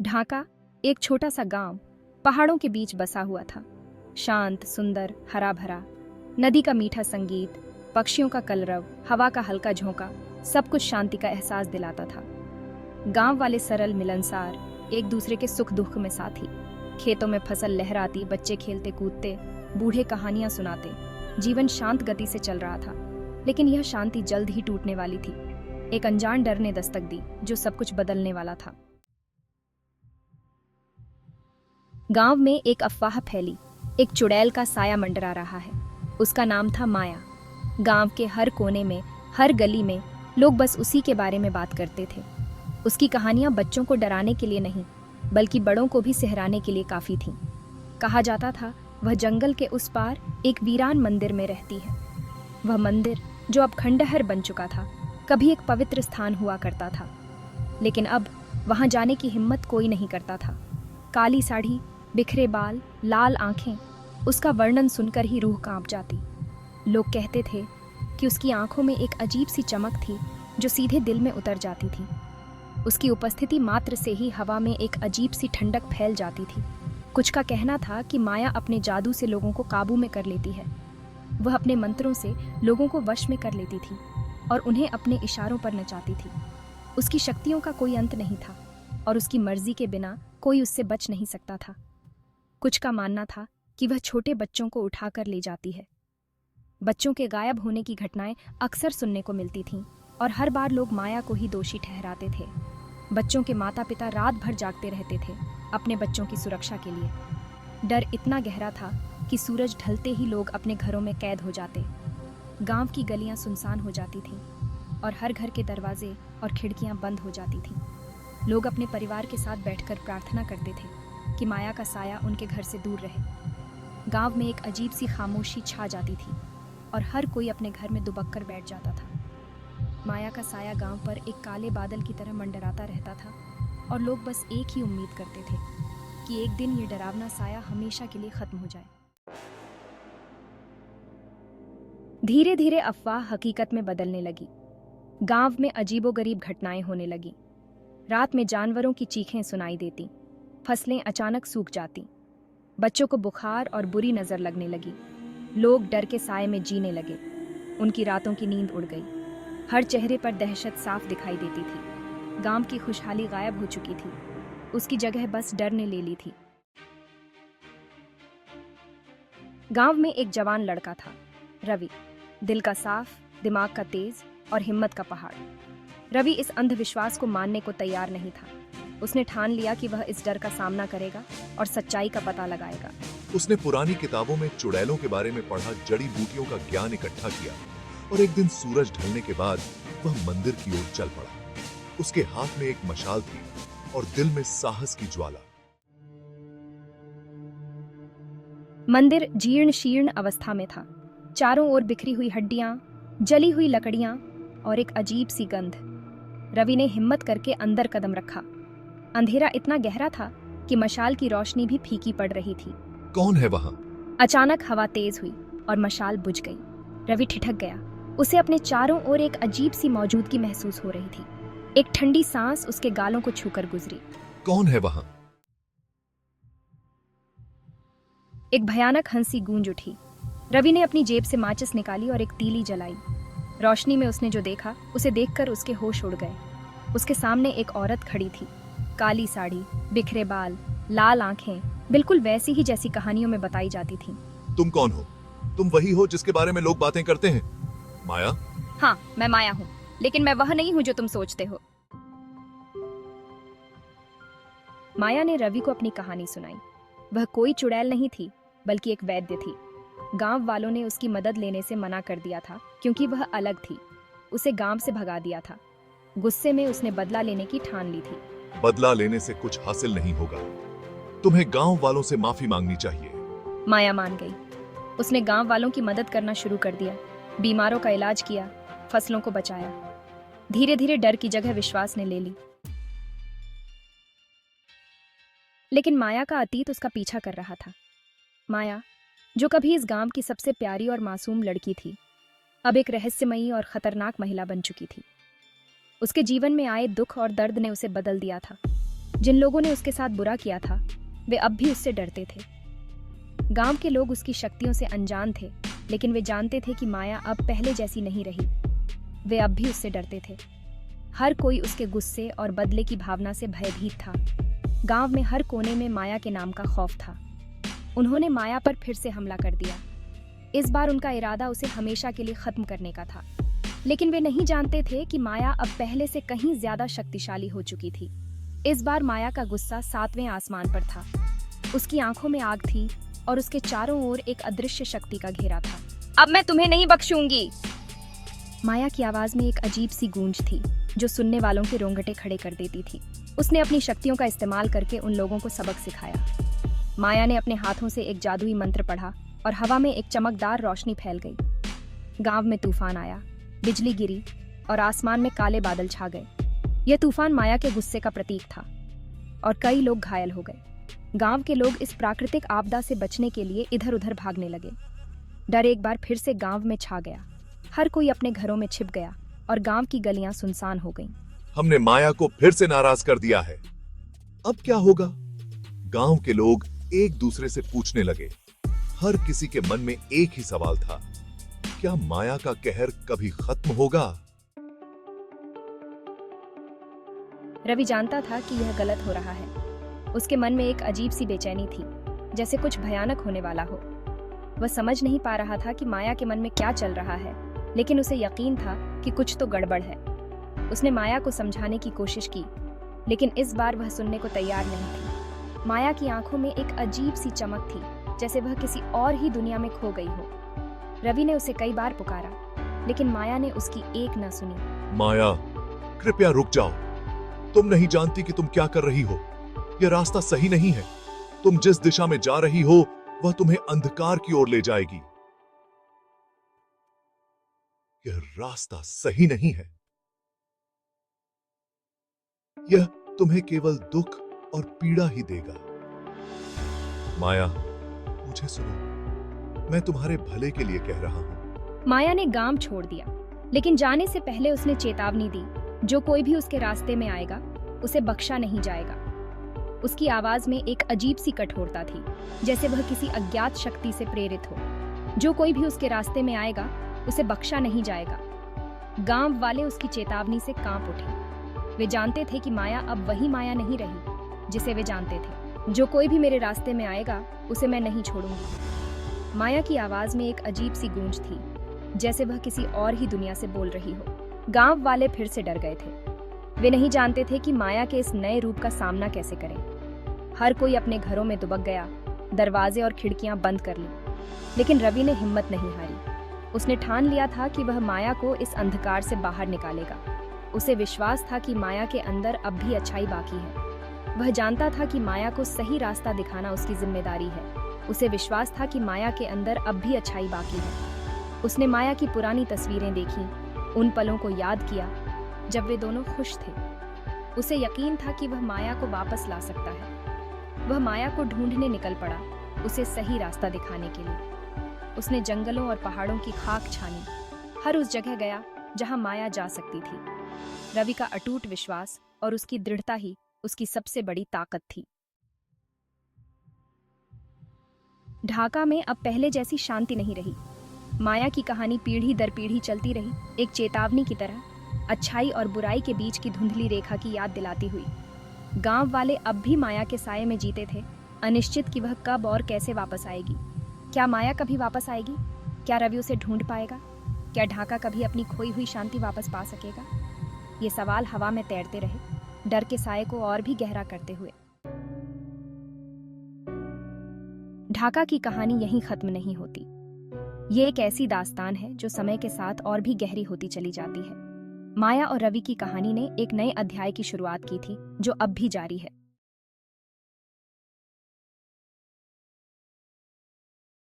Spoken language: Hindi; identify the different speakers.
Speaker 1: ढाका एक छोटा सा गांव पहाड़ों के बीच बसा हुआ था। शांत, सुंदर, हरा भरा। नदी का मीठा संगीत, पक्षियों का कलरव, हवा का हल्का झोंका, सब कुछ शांति का एहसास दिलाता था। गांव वाले सरल, मिलनसार, एक दूसरे के सुख दुख में साथी। खेतों में फसल लहराती, बच्चे खेलते कूदते, बूढ़े कहानियां सुनाते। जीवन शांत गति से चल रहा था, लेकिन यह शांति जल्द ही टूटने वाली थी। एक अनजान डर ने दस्तक दी, जो सब कुछ बदलने वाला था। गांव में एक अफवाह फैली, एक चुड़ैल का साया मंडरा रहा है। उसका नाम था माया। गांव के हर कोने में, हर गली में लोग बस उसी के बारे में बात करते थे। उसकी कहानियां बच्चों को डराने के लिए नहीं, बल्कि बड़ों को भी सहराने के लिए काफी थीं। कहा जाता था वह जंगल के उस पार एक वीरान मंदिर में रहती है। वह मंदिर, जो अब खंडहर बन चुका था, कभी एक पवित्र स्थान हुआ करता था, लेकिन अब वहां जाने की हिम्मत कोई नहीं करता था। काली साड़ी, बिखरे बाल, लाल आंखें, उसका वर्णन सुनकर ही रूह कांप जाती। लोग कहते थे कि उसकी आंखों में एक अजीब सी चमक थी, जो सीधे दिल में उतर जाती थी। उसकी उपस्थिति मात्र से ही हवा में एक अजीब सी ठंडक फैल जाती थी। कुछ का कहना था कि माया अपने जादू से लोगों को काबू में कर लेती है। वह अपने मंत्रों से लोगों को वश में कर लेती थी और उन्हें अपने इशारों पर नचाती थी। उसकी शक्तियों का कोई अंत नहीं था और उसकी मर्जी के बिना कोई उससे बच नहीं सकता था। कुछ का मानना था कि वह छोटे बच्चों को उठाकर ले जाती है। बच्चों के गायब होने की घटनाएं अक्सर सुनने को मिलती थीं और हर बार लोग माया को ही दोषी ठहराते थे। बच्चों के माता पिता रात भर जागते रहते थे अपने बच्चों की सुरक्षा के लिए। डर इतना गहरा था कि सूरज ढलते ही लोग अपने घरों में कैद हो जाते। गांव की गलियां सुनसान हो जाती थीं और हर घर के दरवाजे और खिड़कियां बंद हो जाती थीं। लोग अपने परिवार के साथ बैठकर प्रार्थना करते थे कि माया का साया उनके घर से दूर रहे। गांव में एक अजीब सी खामोशी छा जाती थी और हर कोई अपने घर में दुबक कर बैठ जाता था। माया का साया गांव पर एक काले बादल की तरह मंडराता रहता था और लोग बस एक ही उम्मीद करते थे कि एक दिन ये डरावना साया हमेशा के लिए खत्म हो जाए। धीरे धीरे अफवाह हकीकत में बदलने लगी। गांव में अजीबोगरीब घटनाएं होने लगी। रात में जानवरों की चीखें सुनाई देती, फसलें अचानक सूख जाती, बच्चों को बुखार और बुरी नजर लगने लगी। लोग डर के साए में जीने लगे। उनकी रातों की नींद उड़ गई। हर चेहरे पर दहशत साफ दिखाई देती थी। गांव की खुशहाली गायब हो चुकी थी, उसकी जगह बस डर ने ले ली थी। गांव में एक जवान लड़का था, रवि। दिल का साफ, दिमाग का तेज और हिम्मत का पहाड़। रवि इस अंधविश्वास को मानने को तैयार नहीं था। उसने ठान लिया कि वह इस डर का सामना करेगा और सच्चाई का पता लगाएगा।
Speaker 2: उसने पुरानी किताबों में चुड़ैलों के बारे में पढ़ा, जड़ी बूटियों का ज्ञान इकट्ठा किया और एक दिन सूरज ढलने के बाद वह मंदिर की ओर चल पड़ा। उसके हाथ में एक मशाल थी और दिल में साहस की ज्वाला।
Speaker 1: मंदिर जीर्ण शीर्ण अवस्था में था। चारों ओर बिखरी हुई हड्डियां, जली हुई लकड़ियां और एक अजीब सी गंध। रवि ने हिम्मत करके अंदर कदम रखा। अंधेरा इतना गहरा था कि मशाल की रोशनी भी फीकी पड़ रही थी।
Speaker 2: कौन है वहां?
Speaker 1: अचानक हवा तेज हुई और मशाल बुझ गई। रवि ठिठक गया। उसे अपने चारों ओर एक अजीब सी मौजूदगी महसूस हो रही थी। एक ठंडी सांस उसके गालों को छूकर गुजरी।
Speaker 2: कौन है वहां?
Speaker 1: एक भयानक हंसी गूंज उठी। रवि ने अपनी जेब से माचिस निकाली और एक तीली जलाई। रोशनी में उसने जो देखा, उसे देखकर उसके होश उड़ गए। उसके सामने एक औरत खड़ी थी। काली साड़ी, बिखरे बाल, लाल आंखें, बिल्कुल वैसी ही जैसी कहानियों में बताई जाती थीं।
Speaker 2: तुम कौन हो? तुम वही हो जिसके बारे में लोग बातें करते हैं? माया?
Speaker 1: हाँ, मैं माया हूँ, लेकिन मैं वह नहीं हूँ जो तुम सोचते हो। माया ने रवि को अपनी कहानी सुनाई। वह कोई चुड़ैल नहीं थी, बल्कि एक वैद्य थी। गांव वालों ने उसकी मदद लेने से मना कर दिया था क्योंकि वह अलग थी। उसे गांव से भगा दिया था। गुस्से में उसने बदला लेने की ठान ली थी।
Speaker 2: बदला लेने से कुछ हासिल नहीं होगा। तुम्हें गांव वालों से माफी मांगनी चाहिए।
Speaker 1: माया मान गई। उसने गांव वालों की मदद करना शुरू कर दिया। बीमारों का इलाज किया, फसलों को बचाया। धीरे धीरे डर की जगह विश्वास ने ले ली। लेकिन माया का अतीत उसका पीछा कर रहा था। माया, जो कभी इस गांव की सबसे प्यारी और मासूम लड़की थी, अब एक रहस्यमयी और खतरनाक महिला बन चुकी थी। उसके जीवन में आए दुख और दर्द ने उसे बदल दिया था। जिन लोगों ने उसके साथ बुरा किया था वे अब भी उससे डरते थे। गांव के लोग उसकी शक्तियों से अनजान थे, लेकिन वे जानते थे कि माया अब पहले जैसी नहीं रही। वे अब भी उससे डरते थे। हर कोई उसके गुस्से और बदले की भावना से भयभीत था। गांव में हर कोने में माया के नाम का खौफ था। उन्होंने माया पर फिर से हमला कर दिया। इस बार उनका इरादा उसे हमेशा के लिए खत्म करने का था, लेकिन वे नहीं जानते थे कि माया अब पहले से कहीं ज्यादा शक्तिशाली हो चुकी थी। इस बार माया का गुस्सा 7वें आसमान पर था। उसकी आंखों में आग थी और उसके चारों ओर एक अदृश्य शक्ति का घेरा था। अब मैं तुम्हें नहीं बख्शूंगी। माया की आवाज में एक अजीब सी गूंज थी जो सुनने वालों के रोंगटे खड़े कर देती थी। उसने अपनी शक्तियों का इस्तेमाल करके उन लोगों को सबक सिखाया। माया ने अपने हाथों से एक जादुई मंत्र पढ़ा और हवा में एक चमकदार रोशनी फैल गई। गांव में तूफान आया, बिजली गिरी और आसमान में काले बादल छा गए। यह तूफान माया के गुस्से का प्रतीक था और कई लोग घायल हो गए। गांव के लोग इस प्राकृतिक आपदा से बचने के लिए इधर उधर भागने लगे। डर एक बार फिर से गांव में छा गया। हर कोई अपने घरों में छिप गया और गांव की गलियां सुनसान हो गईं।
Speaker 2: हमने माया को फिर से नाराज कर दिया है। अब क्या होगा? गांव के लोग एक दूसरे से पूछने लगे। हर किसी के मन में एक ही सवाल था, क्या माया का कहर कभी खत्म होगा?
Speaker 1: रवि जानता था कि यह गलत हो रहा है। उसके मन में एक अजीब सी बेचैनी थी, जैसे कुछ भयानक होने वाला हो। वह समझ नहीं पा रहा था कि माया के मन में क्या चल रहा है, लेकिन उसे यकीन था कि कुछ तो गड़बड़ है। उसने माया को समझाने की कोशिश की, लेकिन इस बार वह सुनने को तैयार नहीं थी। माया की आंखों में एक अजीब सी चमक थी, जैसे वह किसी और ही दुनिया में खो गई हो। रवि ने उसे कई बार पुकारा, लेकिन माया ने उसकी एक न सुनी।
Speaker 2: माया, कृपया रुक जाओ। तुम नहीं जानती कि तुम क्या कर रही हो। यह रास्ता सही नहीं है। तुम जिस दिशा में जा रही हो वह तुम्हें अंधकार की ओर ले जाएगी। यह रास्ता सही नहीं है। यह तुम्हें केवल दुख और पीड़ा ही देगा। माया, मुझे सुनो। मैं तुम्हारे भले के लिए कह रहा हूं।
Speaker 1: माया ने गांव छोड़ दिया, लेकिन जाने से पहले उसने चेतावनी दी, जो कोई भी उसके रास्ते में आएगा उसे बख्शा नहीं जाएगा। उसकी आवाज में एक अजीब सी कठोरता थी, जैसे वह किसी अज्ञात शक्ति से प्रेरित हो। जो कोई भी उसके रास्ते में आएगा उसे बख्शा नहीं जाएगा। गांव वाले उसकी चेतावनी से कांप उठे। वे जानते थे कि माया अब वही माया नहीं रही जिसे वे जानते थे। जो कोई भी मेरे रास्ते में आएगा उसे मैं नहीं छोड़ूंगी। माया की आवाज में एक अजीब सी गूंज थी, जैसे वह किसी और ही दुनिया से बोल रही हो। गांव वाले फिर से डर गए थे। वे नहीं जानते थे कि माया के इस नए रूप का सामना कैसे करें। हर कोई अपने घरों में दुबक गया, दरवाजे और खिड़कियां बंद कर ली। लेकिन रवि ने हिम्मत नहीं हारी। उसने ठान लिया था कि वह माया को इस अंधकार से बाहर निकालेगा। उसे विश्वास था कि माया के अंदर अब भी अच्छाई बाकी है। वह जानता था कि माया को सही रास्ता दिखाना उसकी जिम्मेदारी है। उसे विश्वास था कि माया के अंदर अब भी अच्छाई बाकी है। उसने माया की पुरानी तस्वीरें देखी, उन पलों को याद किया जब वे दोनों खुश थे। उसे यकीन था कि वह माया को वापस ला सकता है। वह माया को ढूंढने निकल पड़ा, उसे सही रास्ता दिखाने के लिए। उसने जंगलों और पहाड़ों की खाक छानी, हर उस जगह गया जहां माया जा सकती थी। रवि का अटूट विश्वास और उसकी दृढ़ता ही उसकी सबसे बड़ी ताकत थी। ढाका में अब पहले जैसी शांति नहीं रही। माया की कहानी पीढ़ी दर पीढ़ी चलती रही, एक चेतावनी की तरह, अच्छाई और बुराई के बीच की धुंधली रेखा की याद दिलाती हुई। गांव वाले अब भी माया के साये में जीते थे, अनिश्चित कि वह कब और कैसे वापस आएगी। क्या माया कभी वापस आएगी? क्या रवि उसे ढूंढ पाएगा? क्या ढाका कभी अपनी खोई हुई शांति वापस पा सकेगा? ये सवाल हवा में तैरते रहे, डर के साये को और भी गहरा करते हुए। ढाका की कहानी यहीं खत्म नहीं होती। ये एक ऐसी दास्तान है जो समय के साथ और भी गहरी होती चली जाती है। माया और रवि की कहानी ने एक नए अध्याय की शुरुआत की थी, जो अब भी जारी है।